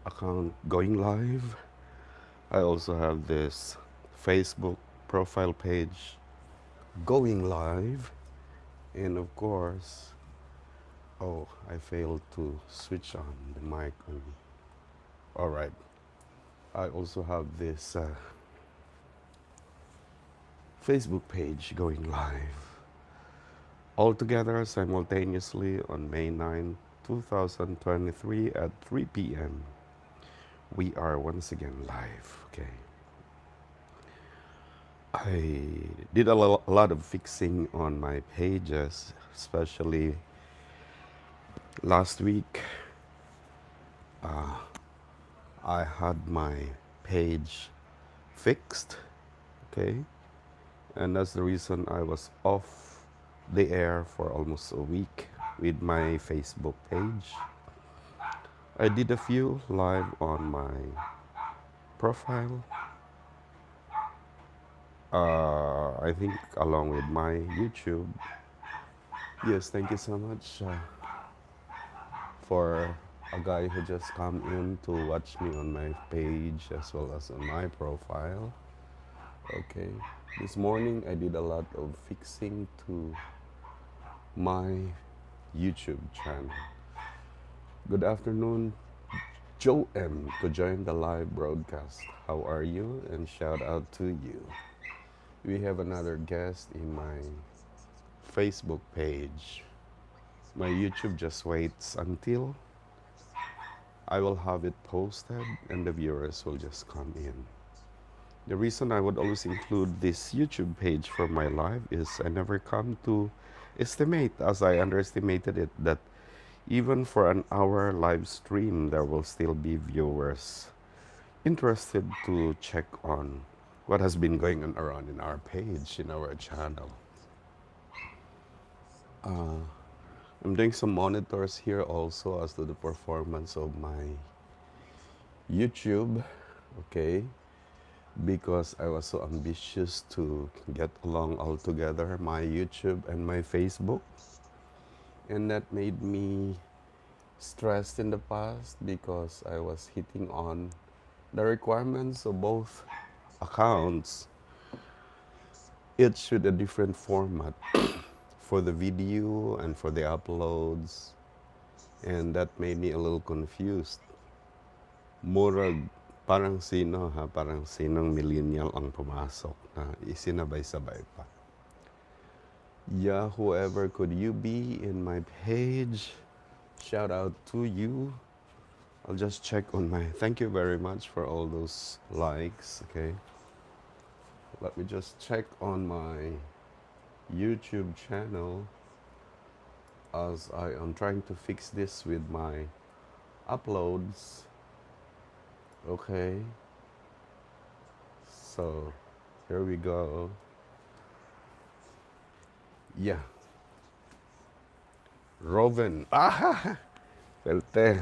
account going live. I also have this Facebook profile page going live. And of course, oh, I failed to switch on the mic. All right. I also have this Facebook page going live. All together simultaneously on May 9, 2023 at 3 p.m. We are once again live. Okay. I did a lot of fixing on my pages, especially last week. I had my page fixed, okay, and that's the reason I was off the air for almost a week with my Facebook page. I did a few live on my profile, I think along with my YouTube. Yes, thank you so much for a guy who just come in to watch me on my page as well as on my profile. Okay, this morning I did a lot of fixing to my YouTube channel. Good afternoon, Joe M, to join the live broadcast. How are you? And shout out to you. We have another guest in my Facebook page. My YouTube just waits until I will have it posted and the viewers will just come in. The reason I would always include this YouTube page for my live is I never come to estimate, as I underestimated it, that even for an hour live stream, there will still be viewers interested to check on what has been going on around in our page, in our channel. I'm doing some monitors here also as to the performance of my YouTube, okay, because I was so ambitious to get along all together, my YouTube and my Facebook, and that made me stressed in the past because I was hitting on the requirements of both accounts, each with a different format for the video and for the uploads, and that made me a little confused. Murag, parang sino ha, parang sinong millennial ang pumasok na isinabay-sabay pa. Yeah, whoever could you be in my page, shout out to you. I'll just check on my, thank you very much for all those likes, okay. Let me just check on my YouTube channel as I am trying to fix this with my uploads. Okay, so here we go. Yeah, Roven. Ah, pelte.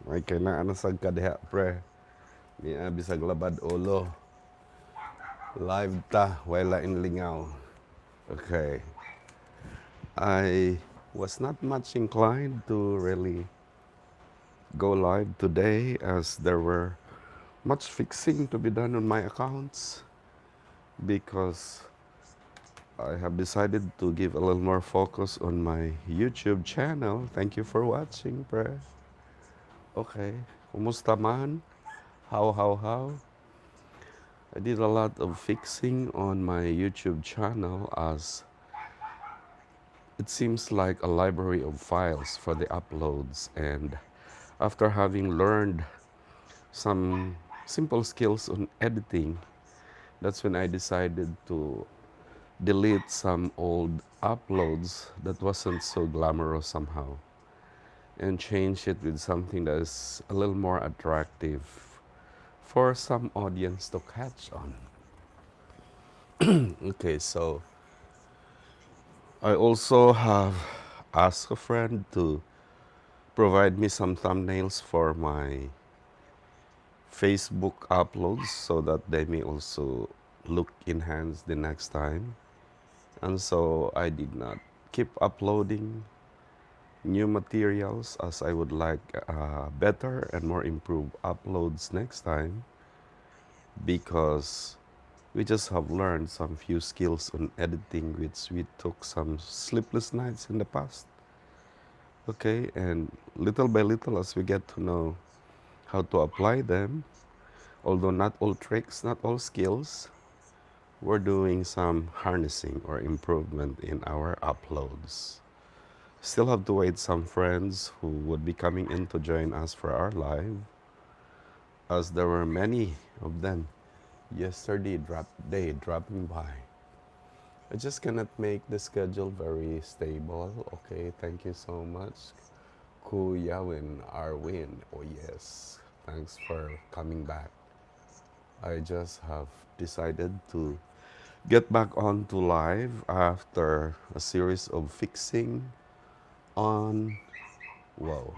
May kailangan na sa kadiha, pre. Niya bisag labad ulo. Live ta, wala in lingaw. Okay. I was not much inclined to really go live today as there were much fixing to be done on my accounts because I have decided to give a little more focus on my YouTube channel. Thank you for watching, pre. Okay. Kumusta man? How? I did a lot of fixing on my YouTube channel as it seems like a library of files for the uploads, and after having learned some simple skills on editing, that's when I decided to delete some old uploads that wasn't so glamorous somehow and change it with something that is a little more attractive for some audience to catch on. Okay, so I also have asked a friend to provide me some thumbnails for my Facebook uploads so that they may also look enhanced the next time. And so I did not keep uploading new materials as I would like better and more improved uploads next time because we just have learned some few skills on editing which we took some sleepless nights in the past. Okay, and little by little as we get to know how to apply them, although not all tricks, not all skills, we're doing some harnessing or improvement in our uploads. Still have to wait some friends who would be coming in to join us for our live, as there were many of them yesterday dropping by. I just cannot make the schedule very stable. Okay, thank you so much. Kuyawin Arwin. Oh yes, thanks for coming back. I just have decided to get back on to live after a series of fixing on, wow,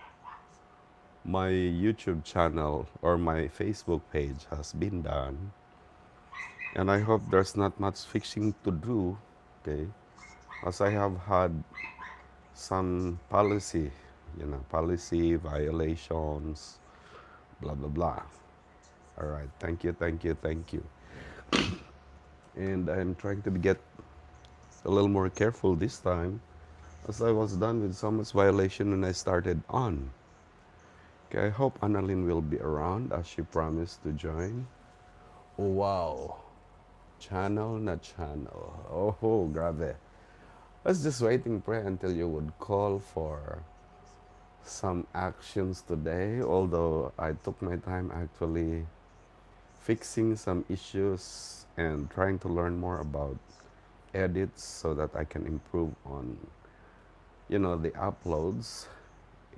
my YouTube channel or my Facebook page has been done, and I hope there's not much fixing to do, okay, as I have had some policy violations, blah blah blah. All right, thank you, thank you, thank you. And I'm trying to get a little more careful this time, as I was done with so much violation when I started on. Okay, I hope Annalyn will be around as she promised to join. Oh, wow. Channel na channel. Oh, grabe. I was just waiting, pre, until you would call for some actions today, although I took my time actually fixing some issues and trying to learn more about edits so that I can improve on, the uploads.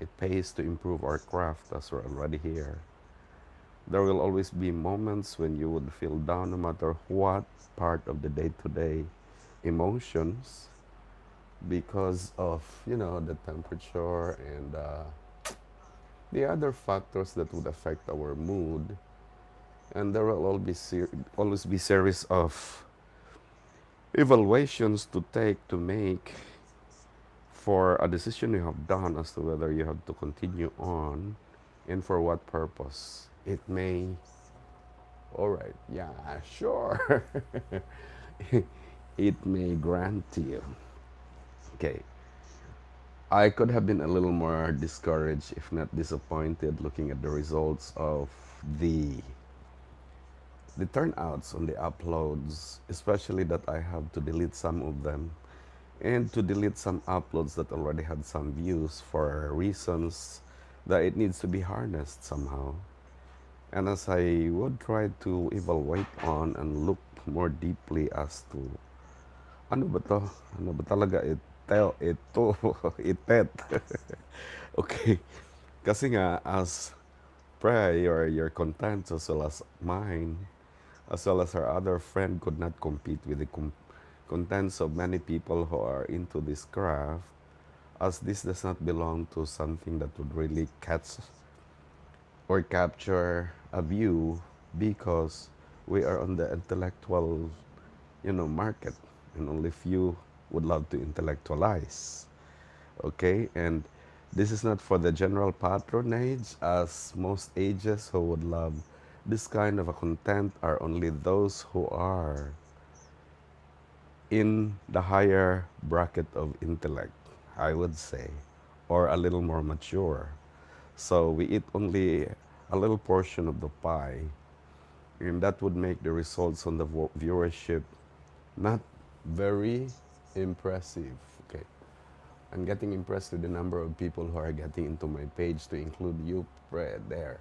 It pays to improve our craft as we're already here. There will always be moments when you would feel down no matter what part of the day-to-day emotions because of, the temperature and the other factors that would affect our mood. And there will always be series of evaluations to take to make for a decision you have done as to whether you have to continue on and for what purpose. It may, all right, yeah, sure. It may grant you. Okay. I could have been a little more discouraged, if not disappointed, looking at the results of the the turnouts on the uploads, especially that I have to delete some of them and to delete some uploads that already had some views for reasons that it needs to be harnessed somehow. And as I would try to evaluate on and look more deeply as to ano ba to? Ano ba talaga ito? Itet. Okay. Kasi nga, as your content as well as mine, as well as our other friend could not compete with the contents of many people who are into this craft, as this does not belong to something that would really catch or capture a view because we are on the intellectual, market, and only few would love to intellectualize. Okay, and this is not for the general patronage, as most ages who would love this kind of a content are only those who are in the higher bracket of intellect, I would say, or a little more mature. So we eat only a little portion of the pie, and that would make the results on the viewership not very impressive. Okay, I'm getting impressed with the number of people who are getting into my page, to include you, Fred, there.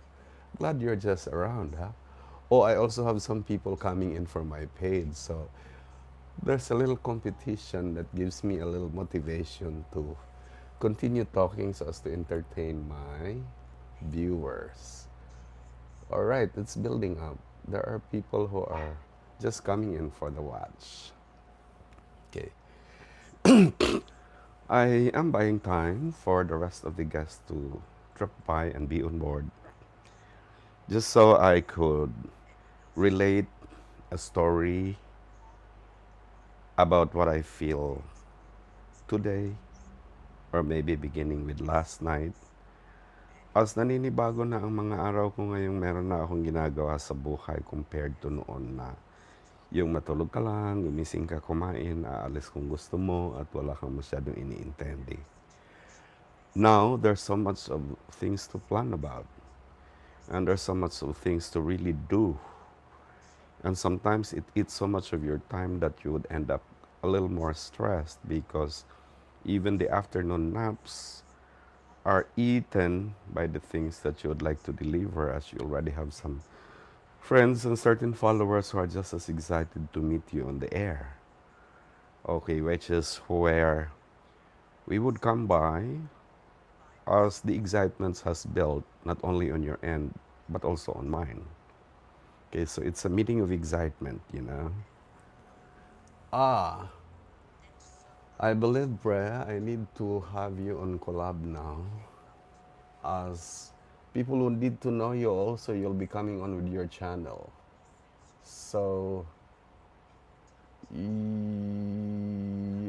Glad you're just around, huh? Oh, I also have some people coming in from my page, so there's a little competition that gives me a little motivation to continue talking so as to entertain my viewers. All right, it's building up. There are people who are just coming in for the watch. Okay. I am buying time for the rest of the guests to drop by and be on board, just so I could relate a story about what I feel today or maybe beginning with last night. As naninibago na ang mga araw ko ngayong meron na akong ginagawa sa buhay compared to noon na yung matulog ka lang, gumising ka, kumain, aalis kung gusto mo at wala kang masyadong iniintindi. Now, there's so much of things to plan about. And there's so much of things to really do. And sometimes it eats so much of your time that you would end up a little more stressed because even the afternoon naps are eaten by the things that you would like to deliver, as you already have some friends and certain followers who are just as excited to meet you on the air. Okay, which is where we would come by as the excitement has built not only on your end but also on mine. Okay, so it's a meeting of excitement, you know. Ah, I believe, Brea, I need to have you on collab now. As people who need to know you also, you'll be coming on with your channel. So,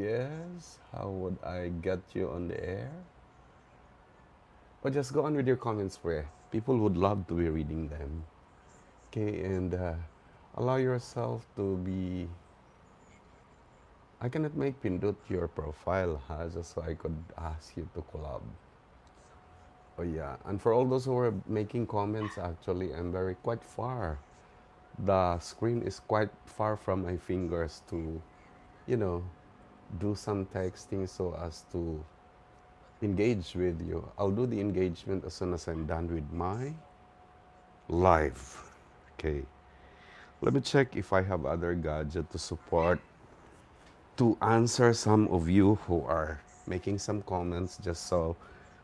yes, how would I get you on the air? But just go on with your comments, Brea. People would love to be reading them. Okay, and allow yourself to be. I cannot make Pindut your profile, just so I could ask you to collab. Oh yeah, and for all those who are making comments, actually, I'm very quite far. The screen is quite far from my fingers to, you know, do some texting so as to engage with you. I'll do the engagement as soon as I'm done with my live. Okay. Let me check if I have other gadget to support to answer some of you who are making some comments, just so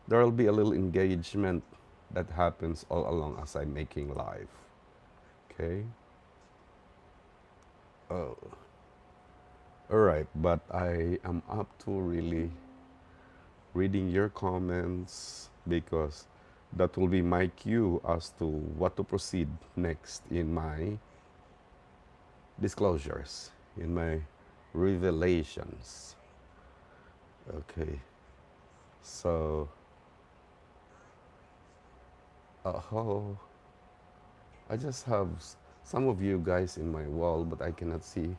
there will be a little engagement that happens all along as I'm making live. Okay? Oh. All right, but I am up to really reading your comments because that will be my cue as to what to proceed next in my disclosures, in my revelations. Okay. So, oh, I just have some of you guys in my wall, but I cannot see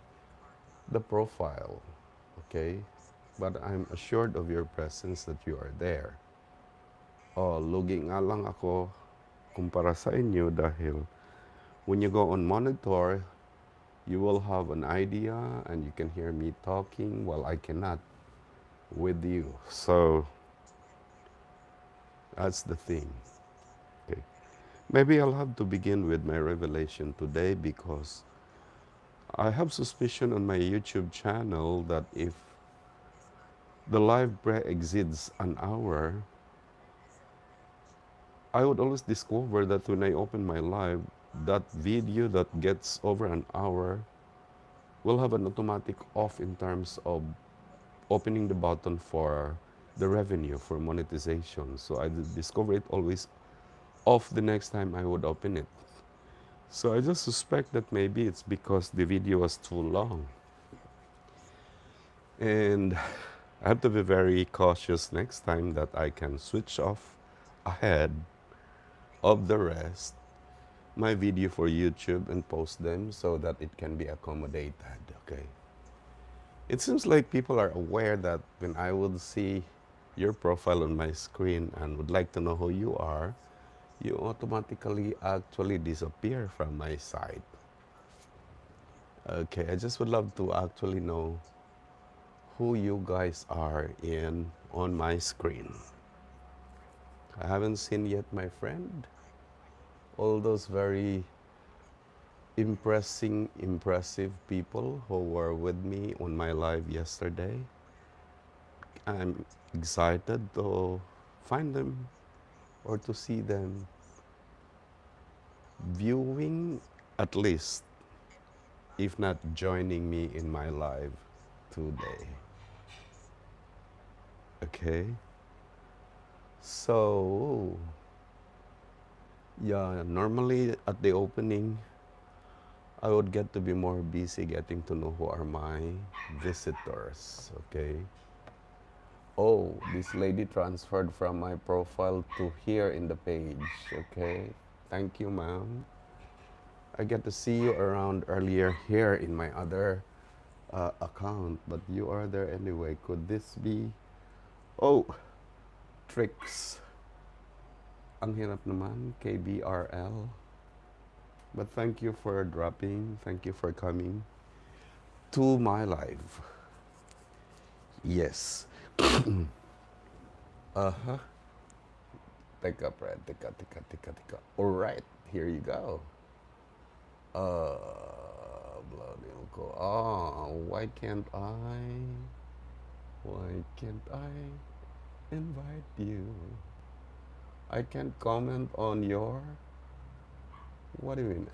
the profile. Okay? But I'm assured of your presence that you are there. Oh, lugi nga lang ako kumpara sa inyo dahil when you go on monitor, you will have an idea and you can hear me talking while I cannot with you. So, that's the thing. Okay. Maybe I'll have to begin with my revelation today because I have suspicion on my YouTube channel that if the live prayer exceeds an hour, I would always discover that when I open my live, that video that gets over an hour will have an automatic off in terms of opening the button for the revenue for monetization. So I discover it always off the next time I would open it. So I just suspect that maybe it's because the video was too long. And I have to be very cautious next time that I can switch off ahead of the rest my video for YouTube and post them so that it can be accommodated, okay? It seems like people are aware that when I would see your profile on my screen and would like to know who you are, you automatically actually disappear from my site. Okay, I just would love to actually know who you guys are in on my screen. I haven't seen yet, my friend. All those very impressive people who were with me on my live yesterday. I'm excited to find them or to see them viewing at least, if not joining me in my live today. Okay? So, yeah, normally at the opening, I would get to be more busy getting to know who are my visitors, okay? Oh, this lady transferred from my profile to here in the page. Okay. Thank you, ma'am. I get to see you around earlier here in my other account, but you are there anyway. Could this be? Oh, tricks. Ang hirap naman, KBRL. But thank you for dropping. Thank you for coming to my live. Yes. Uh-huh. Teka, Brad. Teka. All right, here you go. Bloody uncle. Why can't I? Why can't I invite you? I can't comment on your. What do you mean?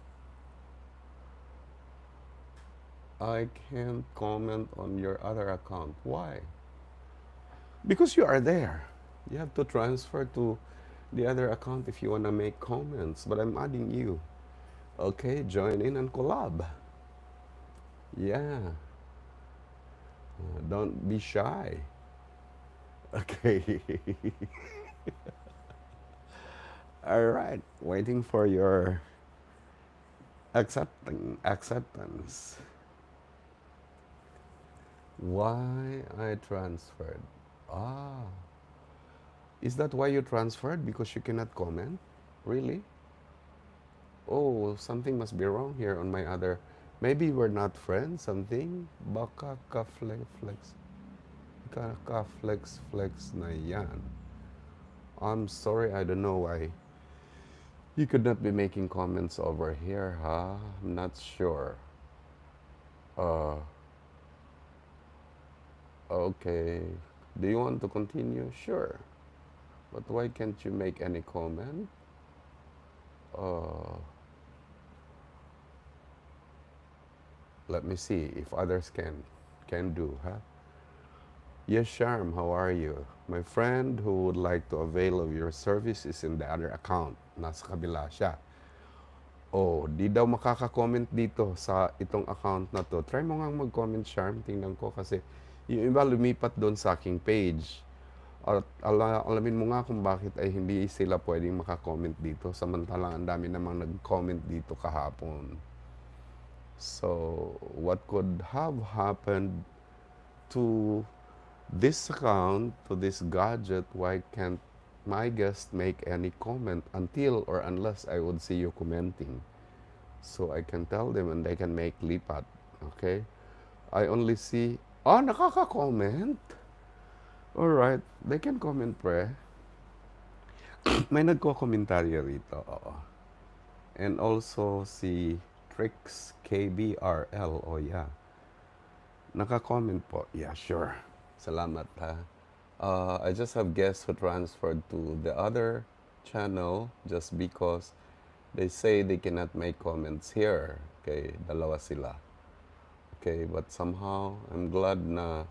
I can't comment on your other account. Why? Because you are there. You have to transfer to the other account if you want to make comments. But I'm adding you. Okay, join in and collab. Yeah. Don't be shy. Okay. All right. Waiting for your acceptance. Why I transferred? Ah. Is that why you transferred? Because you cannot comment? Really? Oh, something must be wrong here on my other. Maybe we're not friends, something? Baka ka-flex. Ka-flex na yan. I'm sorry, I don't know why. You could not be making comments over here, huh? I'm not sure. Okay. Do you want to continue? Sure. But why can't you make any comment? Let me see if others can do, huh? Yes, Sharm, how are you? My friend who would like to avail of your service is in the other account. Nasa kabila siya. Oh, di daw makaka-comment dito sa itong account na to. Try mo nga mag-comment, Sharm. Tingnan ko kasi yung iba lumipat doon sa aking page. At alamin mo nga kung bakit ay hindi sila pwedeng makakomment dito. Samantalang ang dami namang nag-comment dito kahapon. So, what could have happened to this account, to this gadget? Why can't my guest make any comment until or unless I would see you commenting? So I can tell them and they can make lipat. Okay? I only see, nakaka-comment. Alright, they can comment, pre. May nagko-komentaryo rito, oo. And also si Trix KBRL, oh yeah. Naka-comment po. Yeah, sure. Salamat, ha. I just have guests who transferred to the other channel just because they say they cannot make comments here. Okay, dalawa sila. Okay, but somehow, I'm glad na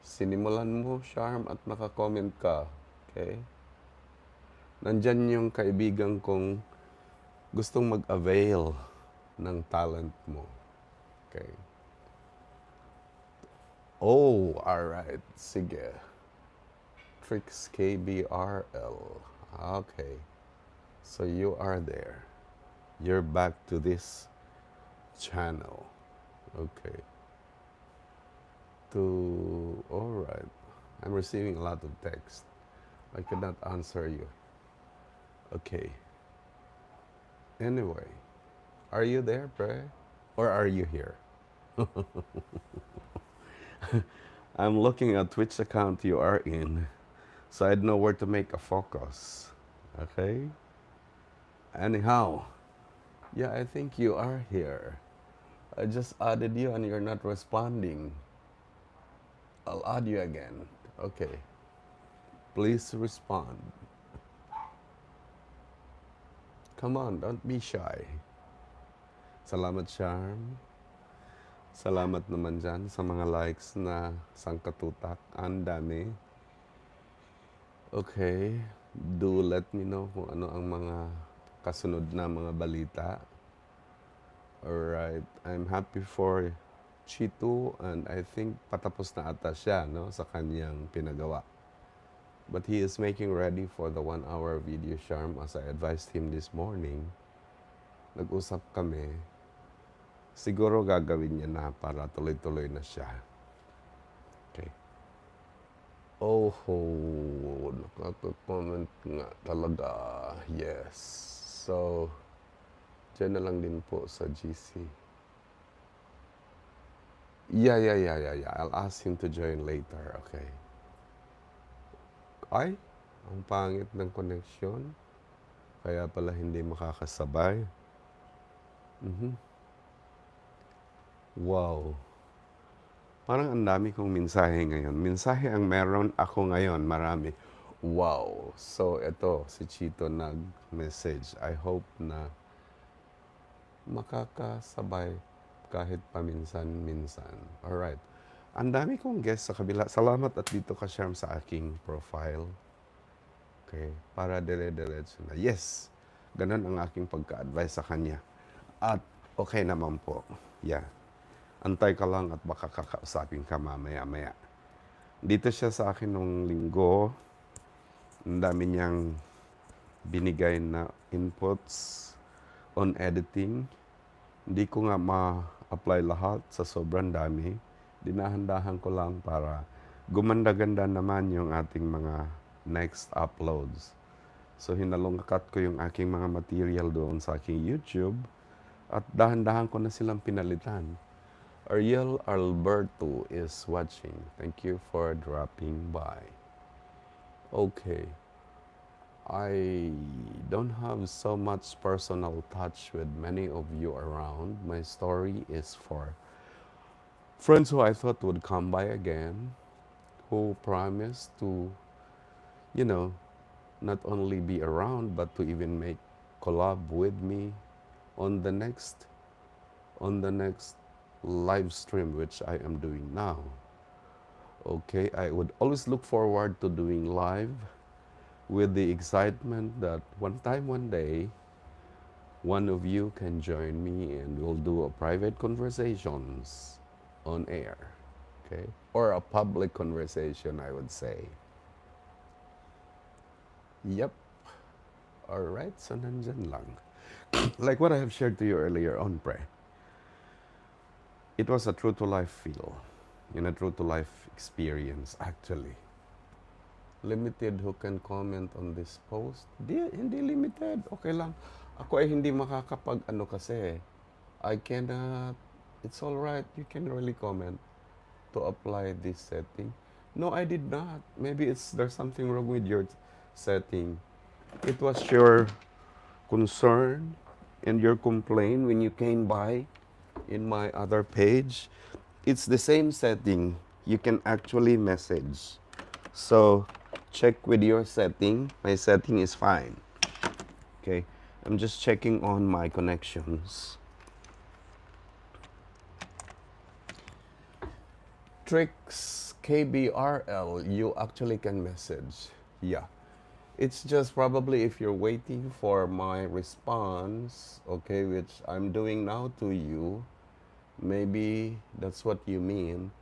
sinimulan mo, Charm, at naka-comment ka. Okay? Nandyan yung kaibigan kong gustong mag-avail ng talent mo. Okay? Oh, alright. Sige. Trix KBRL. Okay. So you are there. You're back to this channel. Okay. Alright. I'm receiving a lot of text. I cannot answer you. Okay. Anyway, are you there, pre? Or are you here? I'm looking at which account you are in, so I'd know where to make a focus. Okay? Anyhow, yeah, I think you are here. I just added you and you're not responding. I'll add you again. Okay. Please respond. Come on, don't be shy. Salamat, Charm. Salamat naman dyan sa mga likes na sangkatutak. Ang dami. Okay. Do let me know kung ano ang mga kasunod na mga balita. Alright. I'm happy for Chito, and I think patapos na ata siya, no, sa kanyang pinagawa. But he is making ready for the 1-hour video charm as I advised him this morning. Nag-usap kami. Siguro gagawin niya na para tuloy-tuloy na siya. Okay. Oh, nakaka-comment nga talaga. Yes. So, dyan na lang din po sa GC. Yeah. I'll ask him to join later. Okay. Ay, ang pangit ng connection. Kaya pala hindi makakasabay. Wow. Parang ang dami kong mensahe ngayon. Mensahe ang meron ako ngayon, marami. Wow. So, ito, si Chito nag-message. I hope na makakasabay kahit paminsan-minsan. Alright. Ang dami kong guests sa kabila. Salamat at dito ka, Sharm, sa aking profile. Okay. Para dire-diretso na. Yes. Ganun ang aking pagka-advise sa kanya. At okay naman po. Yeah. Antay ka lang at baka kakausapin ka mamaya-maya. Dito siya sa akin nung linggo. Ang dami niyang binigay na inputs on editing. Hindi ko nga ma-apply lahat sa sobrang dami. Dinahandahan ko lang para gumanda-ganda naman yung ating mga next uploads. So hinalongkat ko yung aking mga material doon sa aking YouTube at dahan-dahan ko na silang pinalitan. Ariel Alberto is watching. Thank you for dropping by. Okay. I don't have so much personal touch with many of you around. My story is for friends who I thought would come by again, who promised to, not only be around, but to even make collab with me on the next live stream, which I am doing now. Okay, I would always look forward to doing live with the excitement that one day, one of you can join me and we'll do a private conversations on air. Okay, or a public conversation, I would say. Yep. All right, so nandyan lang. Like what I have shared to you earlier on prayer. It was a true-to-life feel, a true-to-life experience, actually. Limited who can comment on this post? Hindi limited. Okay lang. Ako ay hindi makakapag-ano kasi. I cannot. It's all right. You can really comment to apply this setting. No, I did not. Maybe there's something wrong with your setting. It was your concern and your complaint when you came by in my other page. It's the same setting. You can actually message. So, check with your setting. My setting is fine. Okay. I'm just checking on my connections. Tricks KBRL, you actually can message. Yeah. It's just probably if you're waiting for my response, okay, which I'm doing now to you, maybe that's what you mean.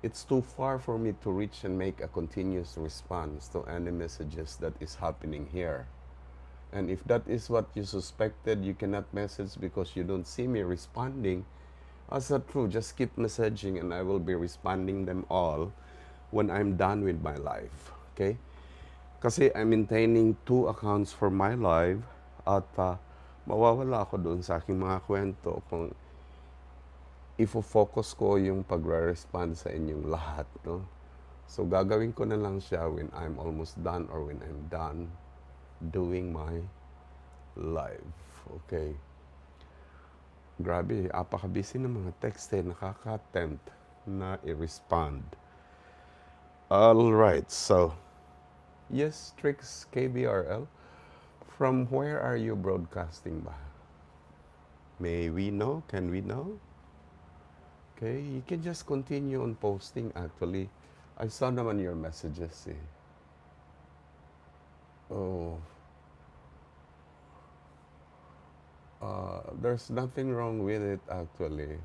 It's too far for me to reach and make a continuous response to any messages that is happening here. And if that is what you suspected, you cannot message because you don't see me responding. That's not true. Just keep messaging and I will be responding them all when I'm done with my life. Okay? Kasi I'm maintaining 2 accounts for my live at mawawala ako doon sa aking mga kwento kung ifo-focus ko yung pagre-respond sa inyong lahat. No? So gagawin ko na lang siya when I'm almost done or when I'm done doing my live. Okay. Grabe, apaka-busy ng mga text nakaka-tempt na i-respond. Alright, so yes, Tricks KBRL. From where are you broadcasting ba? May we know? Can we know? Okay, you can just continue on posting actually. I saw naman your messages eh. Oh. There's nothing wrong with it actually.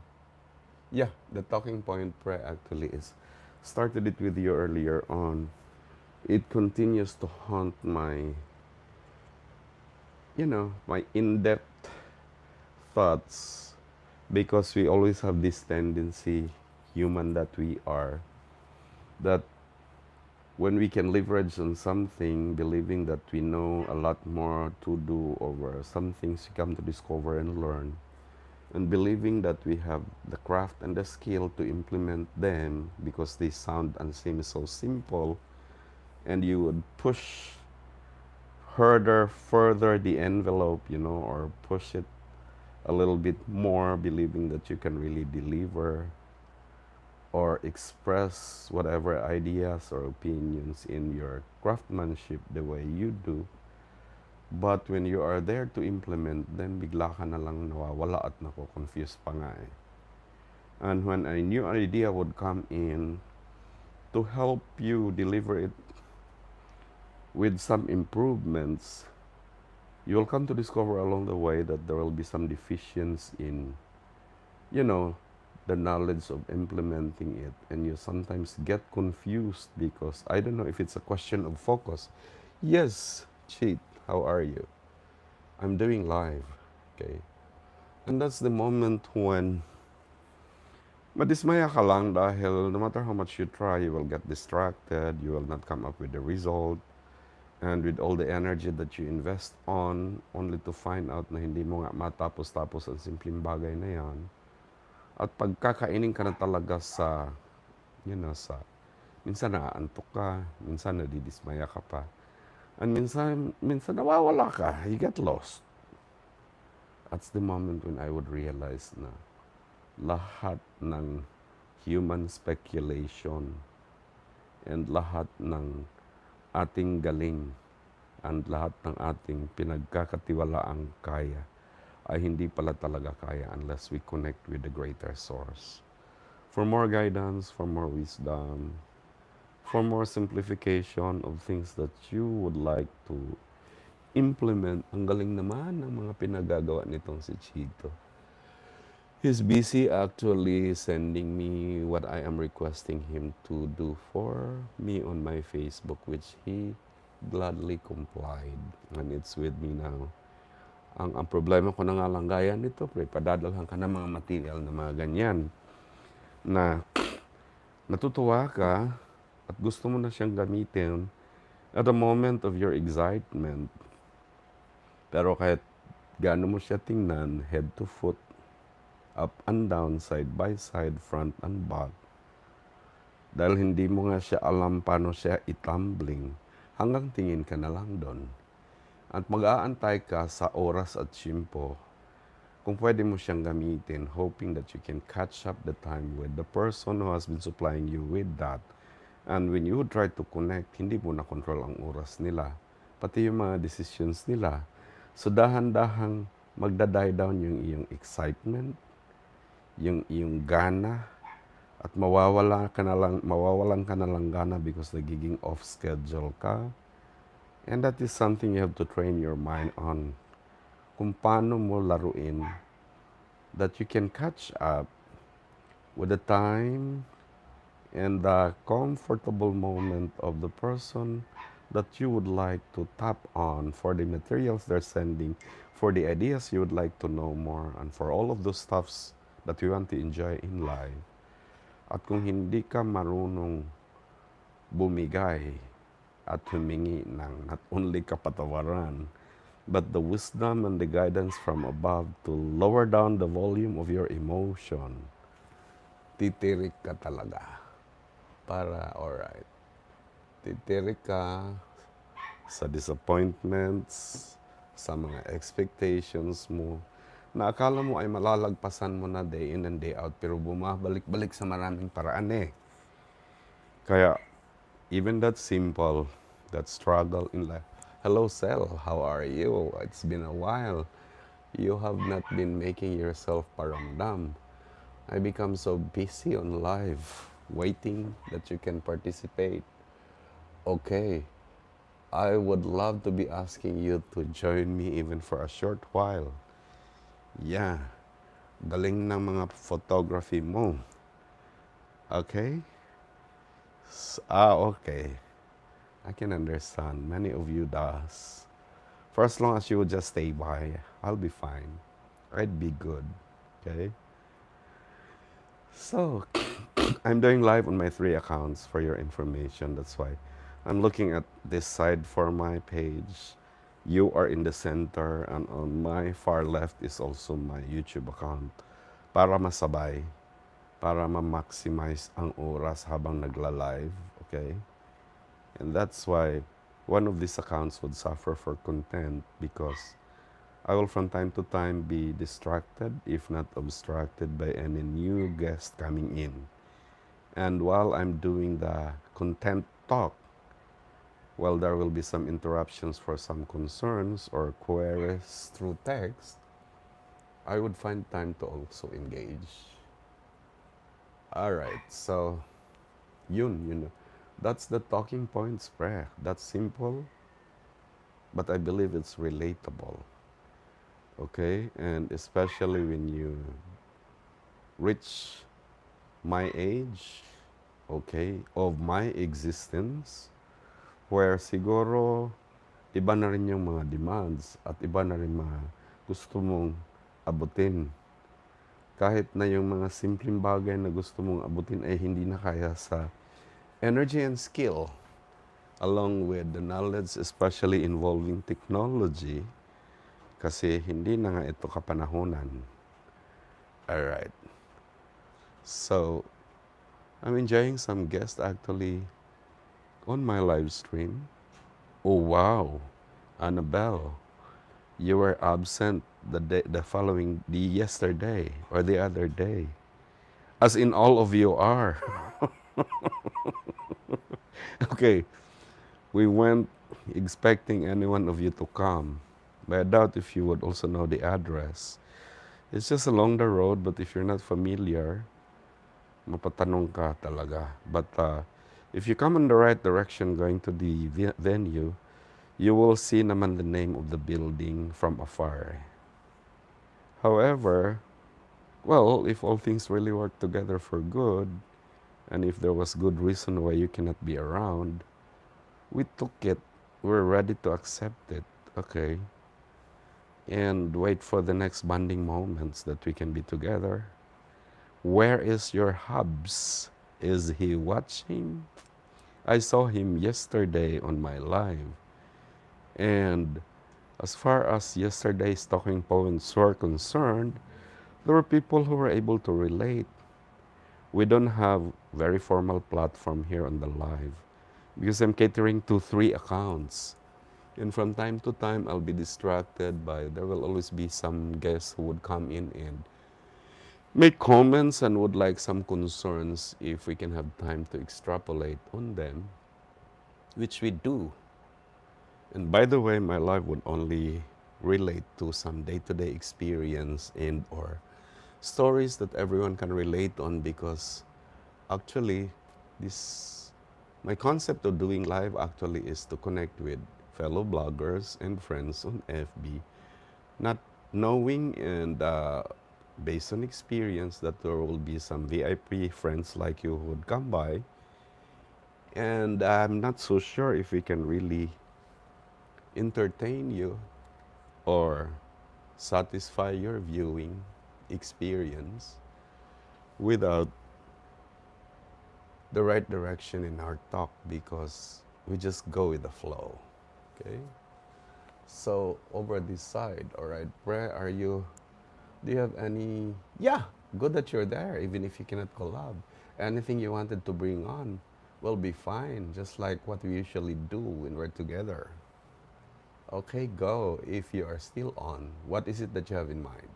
Yeah, the talking point prayer actually is started it with you earlier on. It continues to haunt my, my in-depth thoughts because we always have this tendency, human that we are, that when we can leverage on something, believing that we know a lot more to do over some things you come to discover and learn, and believing that we have the craft and the skill to implement them because they sound and seem so simple, and you would push further the envelope, or push it a little bit more, believing that you can really deliver or express whatever ideas or opinions in your craftsmanship the way you do. But when you are there to implement, then bigla ka na lang nawawala at nako-confuse pa nga eh. And when a new idea would come in to help you deliver it with some improvements, you'll come to discover along the way that there will be some deficiencies in, you know, the knowledge of implementing it. And you sometimes get confused because I don't know if it's a question of focus. Yes, cheat, how are you? I'm doing live, okay? And that's the moment when madismaya ka lang dahil no matter how much you try, you will get distracted, you will not come up with the result. And with all the energy that you invest on, only to find out na hindi mo nga matapos-tapos ang simpleng bagay na yan. At pagkakainin ka na talaga sa, minsan naaantok ka, minsan nadidismaya ka pa. And minsan nawawala ka, you get lost. That's the moment when I would realize na lahat ng human speculation and lahat ng ating galing and lahat ng ating pinagkakatiwalaang kaya ay hindi pala talaga kaya unless we connect with the greater source. For more guidance, for more wisdom, for more simplification of things that you would like to implement. Ang galing naman ng mga pinagagawa nitong si Chito. He's busy actually sending me what I am requesting him to do for me on my Facebook, which he gladly complied. And it's with me now. Ang problema ko na nga lang gaya nito, padadalhan ka ng mga material na mga ganyan na natutuwa ka at gusto mo na siyang gamitin at the moment of your excitement. Pero kahit gaano mo siya tingnan, head to foot, up and down, side by side, front and back, dahil hindi mo nga siya alam paano siya itumbling, hanggang tingin ka na lang doon. At mag-aantay ka sa oras at tiyempo kung pwede mo siyang gamitin, hoping that you can catch up the time with the person who has been supplying you with that. And when you try to connect, hindi mo na control ang oras nila, pati yung mga decisions nila. So dahan-dahang magda-die down yung iyong excitement, yung iyong gana, at mawawalan ka na lang gana because nagiging off schedule ka. And that is something you have to train your mind on. Kung paano mo laruin that you can catch up with the time and the comfortable moment of the person that you would like to tap on for the materials they're sending, for the ideas you would like to know more, and for all of those stuffs that you want to enjoy in life. At kung hindi ka marunong bumigay at humingi ng not only kapatawaran, but the wisdom and the guidance from above to lower down the volume of your emotion, titirik ka talaga. Alright. Titirik ka sa disappointments, sa mga expectations mo, na akala mo ay malalagpasan mo na day in and day out, pero bumabalik-balik sa maraming paraan eh. Kaya, even that simple, that struggle in life, hello, Sel, how are you? It's been a while. You have not been making yourself paramdam. I become so busy on live, waiting that you can participate. Okay, I would love to be asking you to join me even for a short while. Yeah, Galing ng mga photography mo. Okay? Okay. I can understand. Many of you does. For as long as you would just stay by, I'll be fine. I'd be good. Okay? So, I'm doing live on my 3 accounts for your information. That's why I'm looking at this side for my page. You are in the center, and on my far left is also my YouTube account. Para masabay, para ma-maximize ang oras habang nagla-live. Okay? And that's why one of these accounts would suffer for content because I will from time to time be distracted, if not obstructed, by any new guest coming in. And while I'm doing the content talk, well, there will be some interruptions for some concerns or queries through text, I would find time to also engage. All right, so that's the talking points prayer. That's simple, but I believe it's relatable. Okay, and especially when you reach my age, okay, of my existence, where siguro iba na rin yung mga demands at iba na rin mga gusto mong abutin. Kahit na yung mga simpleng bagay na gusto mong abutin ay hindi na kaya sa energy and skill, along with the knowledge, especially involving technology, kasi hindi na nga ito kapanahunan. Alright. So, I'm enjoying some guests actually on my live stream. Oh wow, Annabelle, you were absent the yesterday or the other day. As in all of you are. Okay, we went expecting any one of you to come. But I doubt if you would also know the address. It's just along the road, but if you're not familiar, mapatanong ka talaga. But if you come in the right direction going to the venue, you will see naman the name of the building from afar. However, well, if all things really work together for good, and if there was good reason why you cannot be around, we took it. We're ready to accept it. Okay. And wait for the next bonding moments that we can be together. Where is your hubs? Is he watching? I saw him yesterday on my live. And as far as yesterday's talking points were concerned, there were people who were able to relate. We don't have very formal platform here on the live because I'm catering to 3 accounts. And from time to time, I'll be distracted by, there will always be some guests who would come in and make comments and would like some concerns if we can have time to extrapolate on them, which we do. And by the way, my life would only relate to some day-to-day experience and or stories that everyone can relate on because actually my concept of doing live actually is to connect with fellow bloggers and friends on FB, not knowing and based on experience that there will be some VIP friends like you who would come by. And I'm not so sure if we can really entertain you or satisfy your viewing experience without the right direction in our talk because we just go with the flow. Okay? So over this side, all right, Bre, do you have any, yeah, good that you're there, even if you cannot collab. Anything you wanted to bring on will be fine, just like what we usually do when we're together. Okay, go. If you are still on, what is it that you have in mind?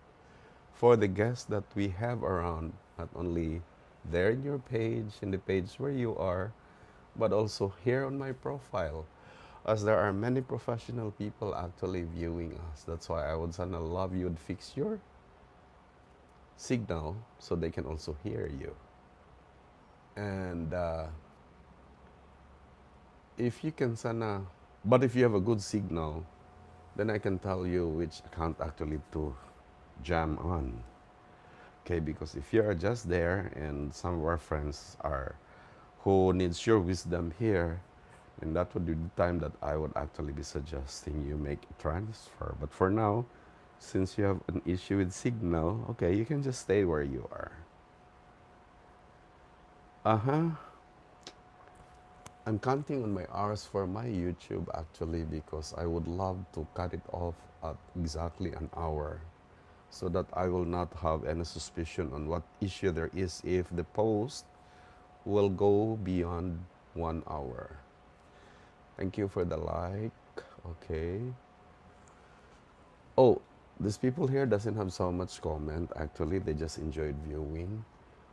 For the guests that we have around, not only there in your page, in the page where you are, but also here on my profile, as there are many professional people actually viewing us. That's why I would sana love you would fix your signal so they can also hear you. And if you can sana, but if you have a good signal, then I can tell you which account actually to jam on. Okay, because if you are just there and some of our friends are who needs your wisdom here, and that would be the time that I would actually be suggesting you make a transfer. But for now, since you have an issue with signal, okay, you can just stay where you are. Uh-huh. I'm counting on my hours for my YouTube actually because I would love to cut it off at exactly an hour so that I will not have any suspicion on what issue there is if the post will go beyond 1 hour. Thank you for the like. Okay. Oh, these people here doesn't have so much comment. Actually, they just enjoyed viewing.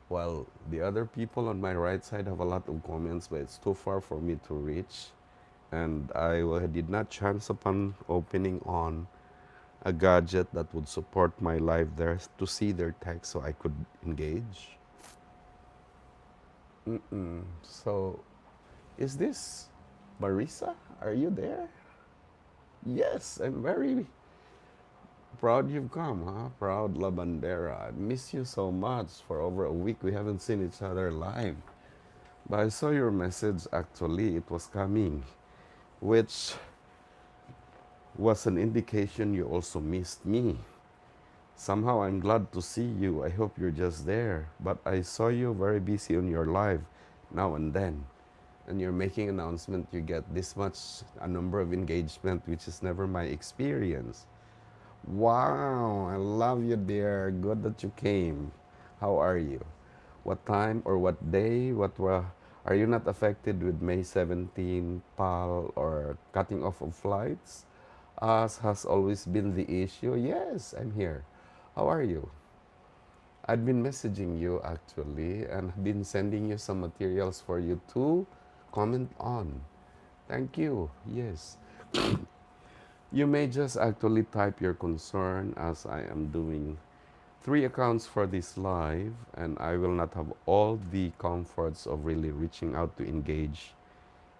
While the other people on my right side have a lot of comments, but it's too far for me to reach. And I did not chance upon opening on a gadget that would support my live there to see their text so I could engage. So, is this Marisa? Are you there? Yes, I'm very proud you've come, huh? Proud La Bandera. I miss you so much. For over a week, we haven't seen each other live. But I saw your message actually, it was coming, which was an indication you also missed me. Somehow I'm glad to see you. I hope you're just there. But I saw you very busy on your live now and then. And you're making announcement you get this much a number of engagement, which is never my experience. Wow, I love you, dear. Good that you came. How are you? What time or what day? Are you not affected with May 17 PAL or cutting off of flights? As has always been the issue. Yes, I'm here. How are you? I've been messaging you actually and been sending you some materials for you to comment on. Thank you. Yes. You may just actually type your concern as I am doing 3 accounts for this live, and I will not have all the comforts of really reaching out to engage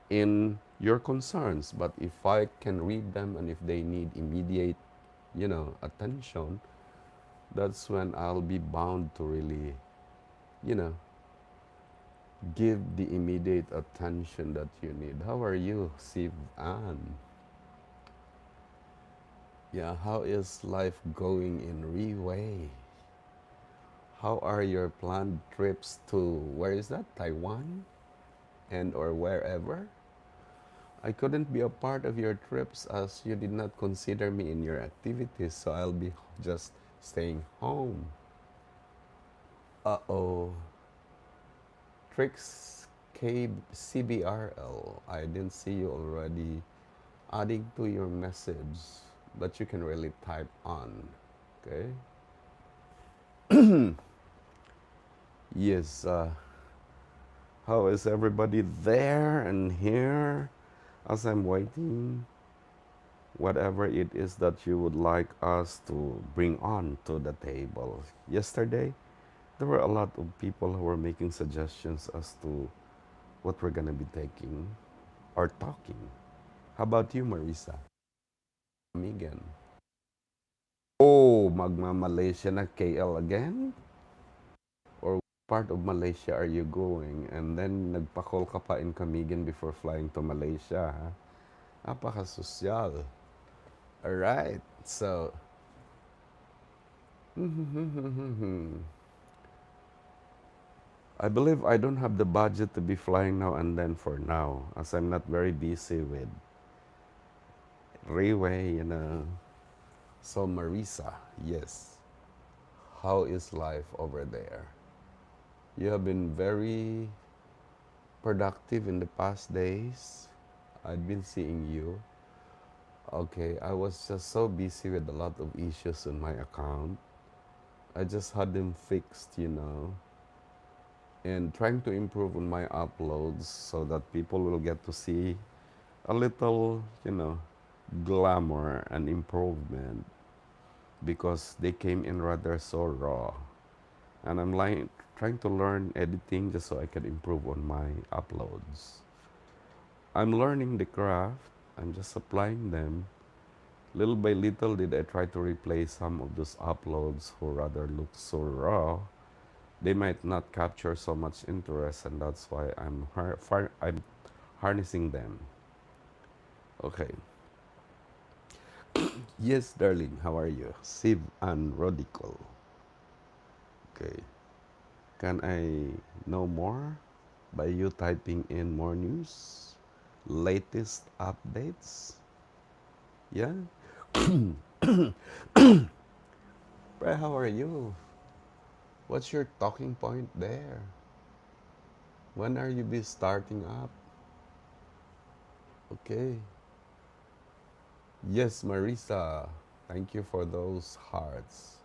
in your concerns. But if I can read them and if they need immediate, attention, that's when I'll be bound to really, you know, give the immediate attention that you need. How are you, Siv Ann? Yeah, how is life going in Riway? How are your planned trips to, where is that, Taiwan? And or wherever? I couldn't be a part of your trips as you did not consider me in your activities, so I'll be just staying home. Uh-oh. Tricks CBRL. I didn't see you already adding to your message, but you can really type on. Okay? Yes, how is everybody there and here as I'm waiting? Whatever it is that you would like us to bring on to the table. Yesterday, there were a lot of people who were making suggestions as to what we're going to be taking or talking. How about you, Marisa? Megan? Oh, magma-Malaysia na KL again? Or part of Malaysia are you going? And then nagpa-call ka pa in Camigan before flying to Malaysia, ha? Napaka-sosyal. Alright, so... I believe I don't have the budget to be flying now and then for now, as I'm not very busy with Riway. So Marisa, yes. How is life over there? You have been very productive in the past days. I've been seeing you. Okay, I was just so busy with a lot of issues on my account. I just had them fixed, and trying to improve on my uploads so that people will get to see a little, glamour and improvement because they came in rather so raw. And I'm trying to learn editing just so I can improve on my uploads. I'm learning the craft. I'm just applying them. Little by little did I try to replace some of those uploads who rather look so raw. They might not capture so much interest, and that's why I'm harnessing them. Okay. Yes, darling, how are you? Siv and Rodical. Okay. Can I know more by you typing in more news? Latest updates? Yeah? Bre, how are you? What's your talking point there? When are you be starting up? Okay. Yes, Marisa. Thank you for those hearts.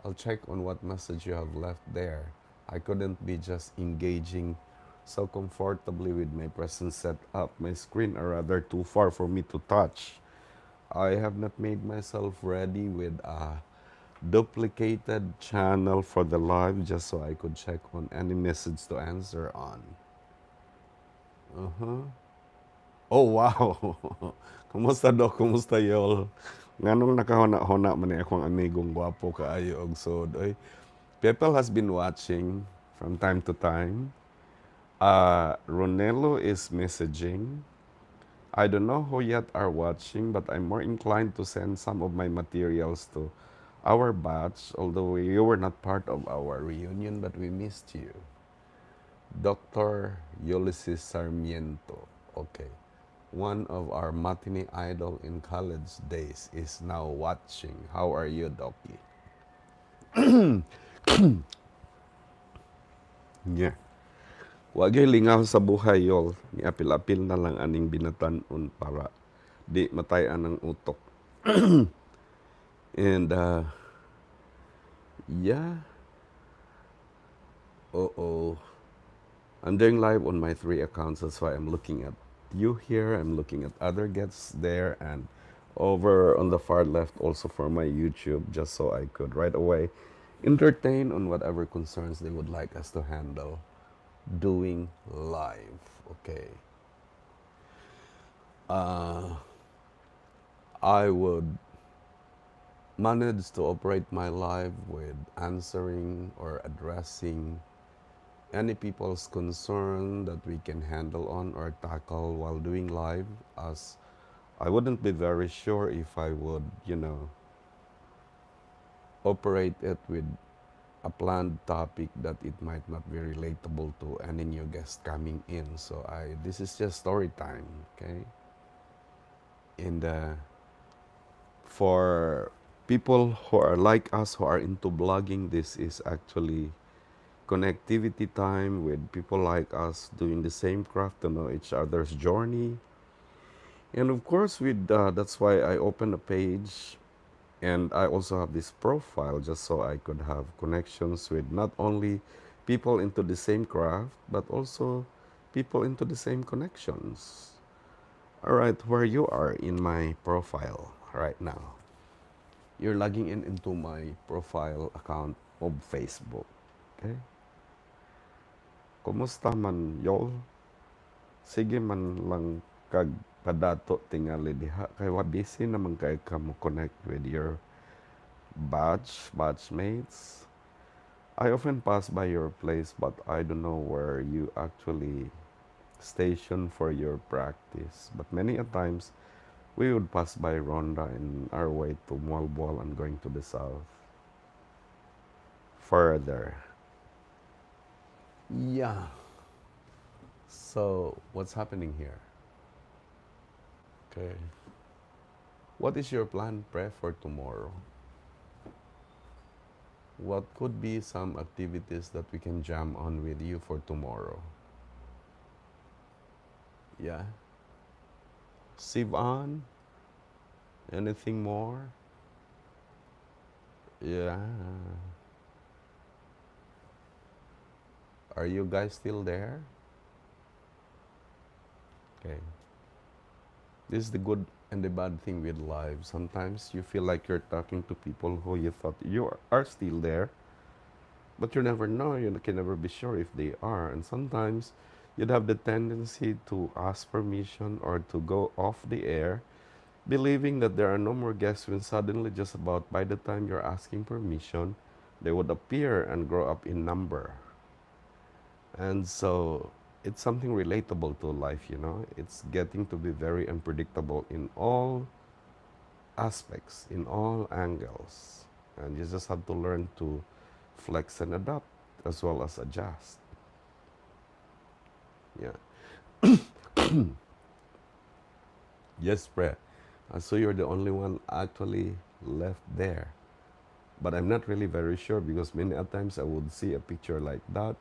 I'll check on what message you have left there. I couldn't be just engaging so comfortably with my present set up. My screen are rather too far for me to touch. I have not made myself ready with a duplicated channel for the live just so I could check on any message to answer on. Uh-huh. Oh, wow. Kumusta, Dok? Kumusta, Yol? Nganong nakahona-hona man ni akong amigong gwapo kaayo og sod. Oy, people has been watching from time to time. Ronelo is messaging. I don't know who yet are watching, but I'm more inclined to send some of my materials to our batch, although you were not part of our reunion, but we missed you. Dr. Ulysses Sarmiento. Okay. One of our matinee idol in college days is now watching. How are you, Doki? Yeah. Wagay lingaw sa buhay, yol. Niapil-apil na lang aning binatanon para di matayan ang utok. And, yeah. Uh-oh. I'm doing live on my 3 accounts. That's why I'm looking at you here. I'm looking at other guests there. And over on the far left also for my YouTube, just so I could right away entertain on whatever concerns they would like us to handle doing live. Okay. I would manage to operate my live with answering or addressing any people's concern that we can handle on or tackle while doing live, as I wouldn't be very sure if I would, operate it with a planned topic that it might not be relatable to any new guest coming in. So this is just story time, okay? And for people who are like us, who are into blogging, this is actually connectivity time with people like us doing the same craft to know each other's journey. And of course, with that's why I opened a page, and I also have this profile just so I could have connections with not only people into the same craft, but also people into the same connections. All right, where you are in my profile right now. You're logging in into my profile account of Facebook. Okay? Kumusta man, y'all? Sige man lang kag padato tingali diha kay wa busy naman kay ka mo connect with your batchmates. I often pass by your place, but I don't know where you actually station for your practice. But many a times we would pass by Ronda in our way to Malbol and going to the south. Further. Yeah. So what's happening here? Okay. What is your plan, Pre, for tomorrow? What could be some activities that we can jam on with you for tomorrow? Yeah. Sivan? Anything more? Yeah. Are you guys still there? Okay. This is the good and the bad thing with live. Sometimes you feel like you're talking to people who you thought you are still there, but you never know. You can never be sure if they are. And sometimes you'd have the tendency to ask permission or to go off the air believing that there are no more guests when suddenly, just about by the time you're asking permission, they would appear and grow up in number. And so it's something relatable to life, you know. It's getting to be very unpredictable in all aspects, in all angles. And you just have to learn to flex and adapt as well as adjust. Yeah. Yes, Brett. So you're the only one actually left there. But I'm not really very sure because many a times I would see a picture like that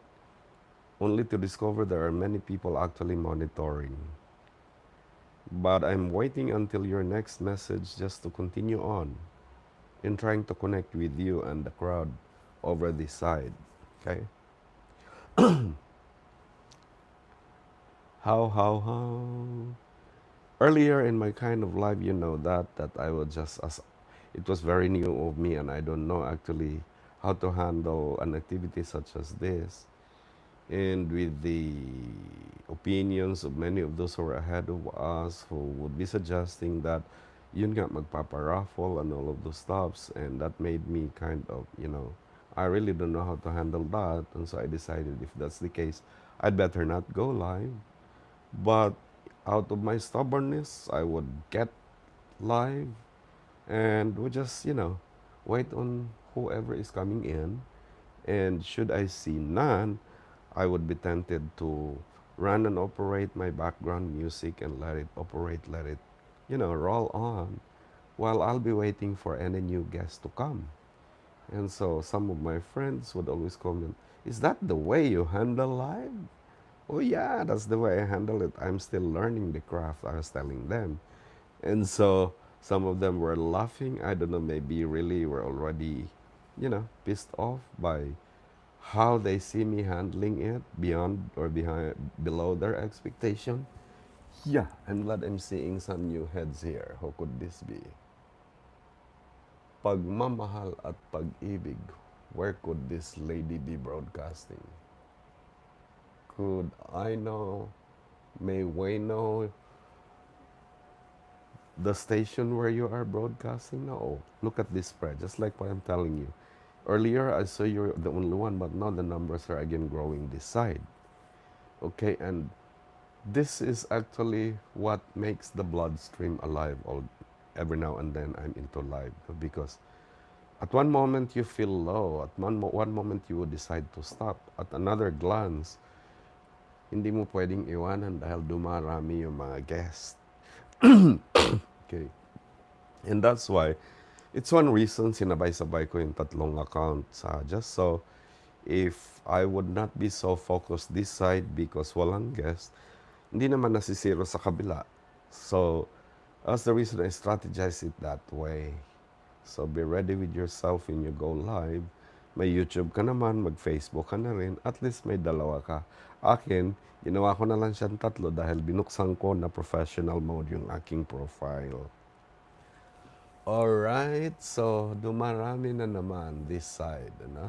only to discover there are many people actually monitoring. But I'm waiting until your next message just to continue on in trying to connect with you and the crowd over this side. Okay? How? Earlier in my kind of life, you know, that I was just as it was very new of me and I don't know actually how to handle an activity such as this. And with the opinions of many of those who are ahead of us who would be suggesting that yun nga magpaparaffle and all of those stuffs, and that made me kind of, you know, I really don't know how to handle that, and so I decided if that's the case, I'd better not go live. But out of my stubbornness, I would get live and would just, you know, wait on whoever is coming in. And should I see none, I would be tempted to run and operate my background music and let it operate, let it, you know, roll on while I'll be waiting for any new guest to come. And so some of my friends would always comment, is that the way you handle live? Oh yeah, that's the way I handle it. I'm still learning the craft, I was telling them. And so some of them were laughing. I don't know, maybe really were already, you know, pissed off by how they see me handling it beyond or behind below their expectation. Yeah, I'm glad I'm seeing some new heads here. Who could this be? Pagmamahal at pag-ibig. Where could this lady be broadcasting? Could I know? May we know the station where you are broadcasting now? Oh, look at this spread, just like what I'm telling you. Earlier, I saw you're the only one, but now the numbers are again growing this side. Okay, and this is actually what makes the bloodstream alive. All, every now and then I'm into live because at one moment you feel low, at one moment you would decide to stop. At another glance, hindi mo pwedeng iwanan dahil dumarami yung mga guests. Okay. And that's why, it's one reason sinabay-sabay ko yung tatlong accounts. Just so, if I would not be so focused this side because walang guest, hindi naman nasisiro sa kabila. So, that's the reason I strategize it that way. So, be ready with yourself when you go live. May YouTube ka naman, mag-Facebook ka na rin, at least may dalawa ka. Akin, ginawa ko na lang siyang tatlo dahil binuksan ko na professional mode yung aking profile. Alright, so dumarami na naman this side, ano?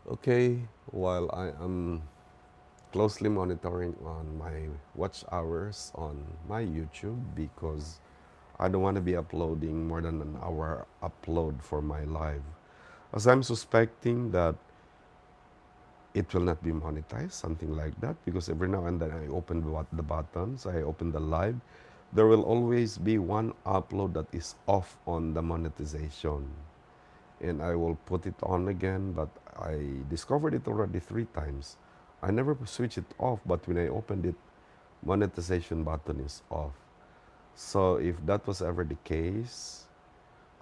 Okay, while I am closely monitoring on my watch hours on my YouTube because I don't want to be uploading more than an hour upload for my live. As I'm suspecting that it will not be monetized, something like that, because every now and then I open the buttons, I open the live, there will always be one upload that is off on the monetization. And I will put it on again, but I discovered it already 3 times. I never switch it off, but when I opened it, monetization button is off. So if that was ever the case,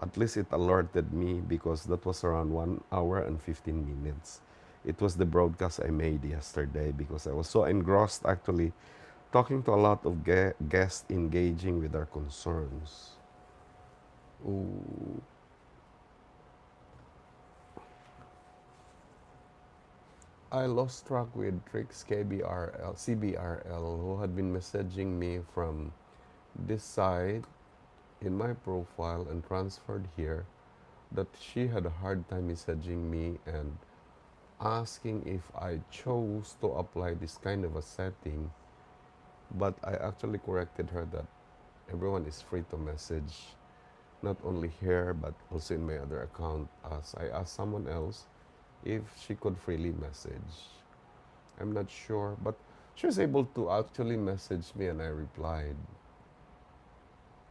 at least it alerted me because that was around 1 hour and 15 minutes. It was the broadcast I made yesterday because I was so engrossed actually talking to a lot of guests engaging with their concerns. Ooh. I lost track with Trix CBRL, who had been messaging me from this side in my profile and transferred here, that she had a hard time messaging me and asking if I chose to apply this kind of a setting. But I actually corrected her that Everyone is free to message, not only here, but also in my other account, as I asked someone else if she could freely message. I'm not sure, but she was able to actually message me and I replied.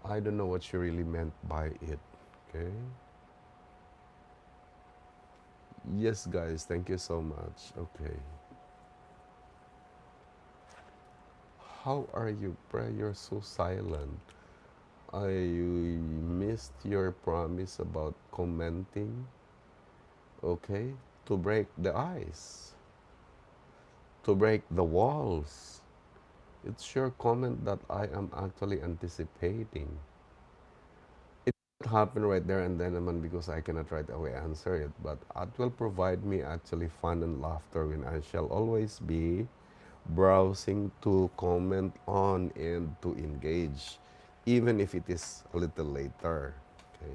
I don't know what she really meant by it, okay? Yes, guys, thank you so much. Okay. How are you, Pre? You're so silent. I missed your promise about commenting, okay? To break the ice, to break the walls. It's your comment that I am actually anticipating. It won't happen right there and then, naman, because I cannot right away answer it, but it will provide me actually fun and laughter when I shall always be browsing to comment on and to engage, even if it is a little later. Okay.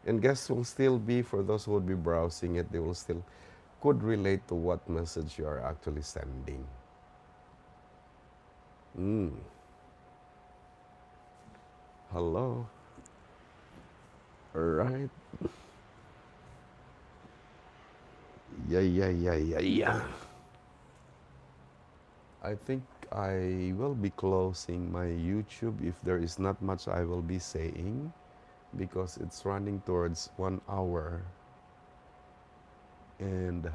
And guests will still be, for those who would be browsing it, they will still could relate to what message you are actually sending. Mm. Hello. All right. Yeah, yeah, yeah, yeah, yeah. I think I will be closing my YouTube if there is not much I will be saying, because it's running towards 1 hour. And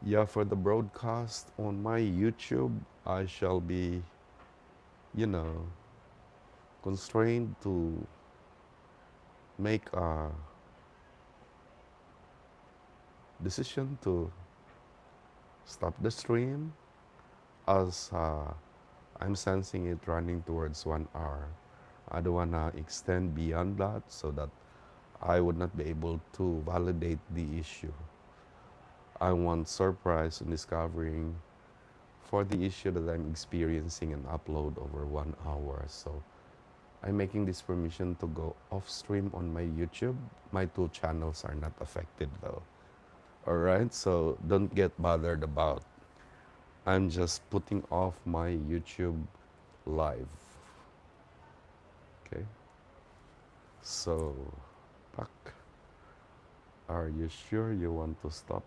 yeah, for the broadcast on my YouTube, I shall be, you know, constrained to make a decision to stop the stream, as I'm sensing it running towards 1 hour. I don't want to extend beyond that so that I would not be able to validate the issue. I want surprise in discovering for the issue that I'm experiencing and upload over 1 hour. So I'm making this permission to go off stream on my YouTube. My two channels are not affected though. Alright, so don't get bothered about. I'm just putting off my YouTube live. Okay? So, Pak, are you sure you want to stop